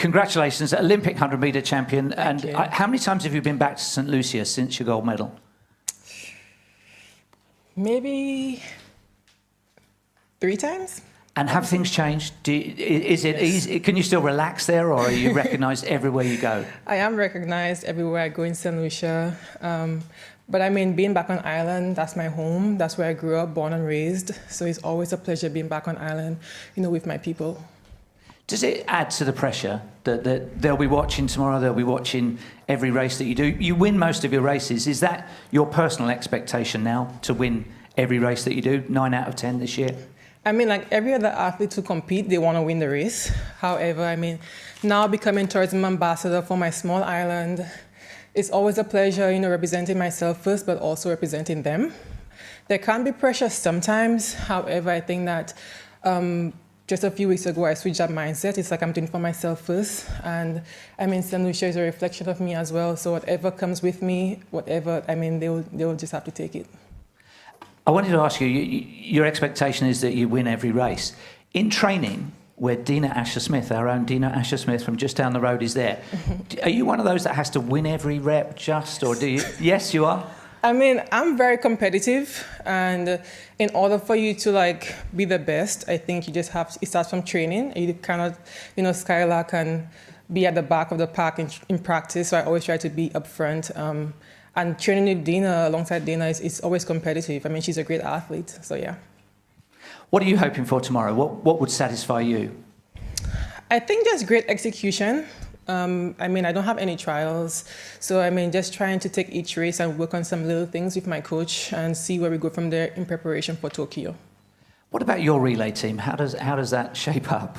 Congratulations, Olympic 100-metre champion. Thank you. How many times have you been back to St. Lucia since your gold medal? Maybe 3 times. And have things changed? Is it easy? Can you still relax there, or are you recognised everywhere you go? I am recognized everywhere I go in St. Lucia. But I mean, being back on island, that's my home. That's where I grew up, born and raised. So it's always a pleasure being back on island, with my people. Does it add to the pressure that they'll be watching tomorrow, they'll be watching every race that you do? You win most of your races. Is that your personal expectation now, to win every race that you do, 9 out of 10 this year? I mean, like every other athlete who compete, they want to win the race. However, I mean, now becoming tourism ambassador for my small island, it's always a pleasure, representing myself first, but also representing them. There can be pressure sometimes. However, I think that just a few weeks ago, I switched that mindset. It's like I'm doing for myself first. And I mean, St. Lucia is a reflection of me as well. So whatever comes with me, they'll just have to take it. I wanted to ask you, your expectation is that you win every race. In training, where Dina Asher-Smith, our own Dina Asher-Smith from just down the road, is there, are you one of those that has to win every rep or do you? Yes, you are? I mean, I'm very competitive, and in order for you to be the best, I think you just it starts from training. You cannot, skylark and be at the back of the pack in practice, so I always try to be up front. And training with Dina, alongside Dina, is always competitive. I mean, she's a great athlete, so yeah. What are you hoping for tomorrow? What would satisfy you? I think just great execution. I mean, I don't have any trials. So, I mean, just trying to take each race and work on some little things with my coach and see where we go from there in preparation for Tokyo. What about your relay team? How does that shape up?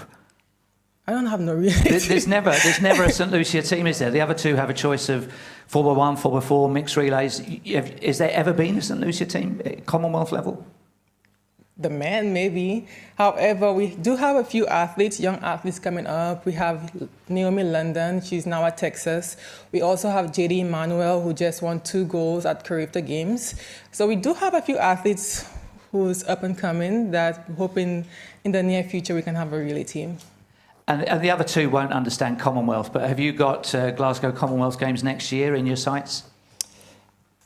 I don't have no relay team. There's never a St. Lucia team, is there? The other two have a choice of 4x1, 4x4, mixed relays. Has there ever been a St. Lucia team at Commonwealth level? The men, maybe. However, we do have a few athletes, young athletes coming up. We have Naomi London, she's now at Texas. We also have JD Emmanuel, who just won 2 goals at Carifta Games. So we do have a few athletes who's up and coming that we're hoping in the near future we can have a relay team. And the other two won't understand Commonwealth, but have you got Glasgow Commonwealth Games next year in your sights?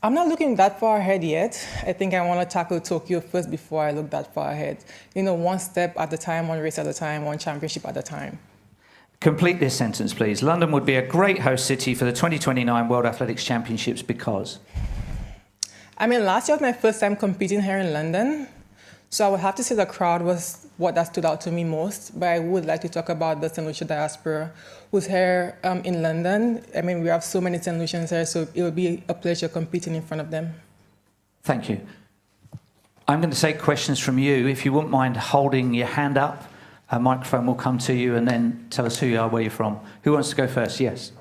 I'm not looking that far ahead yet. I think I want to tackle Tokyo first before I look that far ahead. One step at a time, one race at a time, one championship at a time. Complete this sentence, please. London would be a great host city for the 2029 World Athletics Championships because? I mean, last year was my first time competing here in London. So I would have to say the crowd was what that stood out to me most. But I would like to talk about the St. Lucia diaspora who's here in London. I mean, we have so many St. Lucians here, so it would be a pleasure competing in front of them. Thank you. I'm going to take questions from you. If you wouldn't mind holding your hand up, a microphone will come to you, and then tell us who you are, where you're from. Who wants to go first? Yes.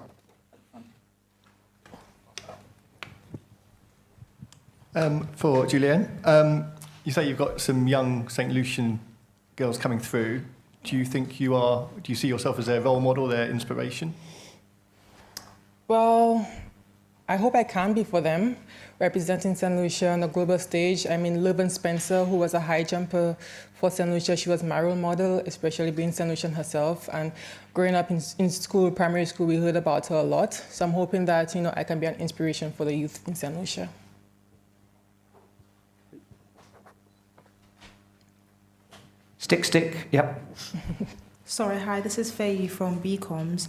For Julien, you say you've got some young St. Lucian girls coming through. Do you see yourself as their role model, their inspiration? Well, I hope I can be for them, representing St. Lucia on the global stage. I mean, Leuven Spencer, who was a high jumper for St. Lucia, she was my role model, especially being St. Lucian herself. And growing up in school, primary school, we heard about her a lot. So I'm hoping that, I can be an inspiration for the youth in St. Lucia. Stick, yep. Sorry, hi, this is Faye from BComs.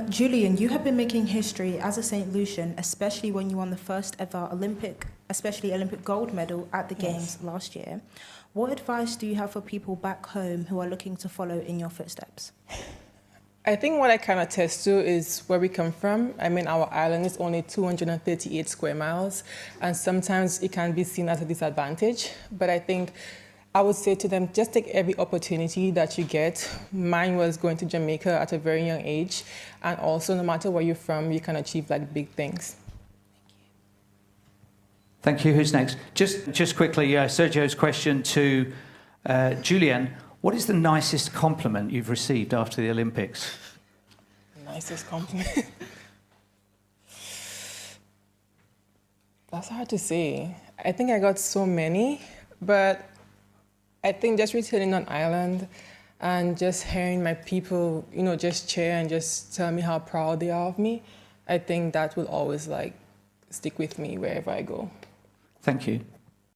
Julien, you have been making history as a St. Lucian, especially when you won the first ever Olympic gold medal at the Games last year. What advice do you have for people back home who are looking to follow in your footsteps? I think what I can attest to is where we come from. I mean, our island is only 238 square miles, and sometimes it can be seen as a disadvantage. But I think I would say to them, just take every opportunity that you get. Mine was going to Jamaica at a very young age. And also, no matter where you're from, you can achieve big things. Thank you. Who's next? Just quickly, Sergio's question to Julien. What is the nicest compliment you've received after the Olympics? Nicest compliment? That's hard to say. I think I got so many, but I think just returning on island And just hearing my people, just cheer and just tell me how proud they are of me, I think that will always stick with me wherever I go. Thank you.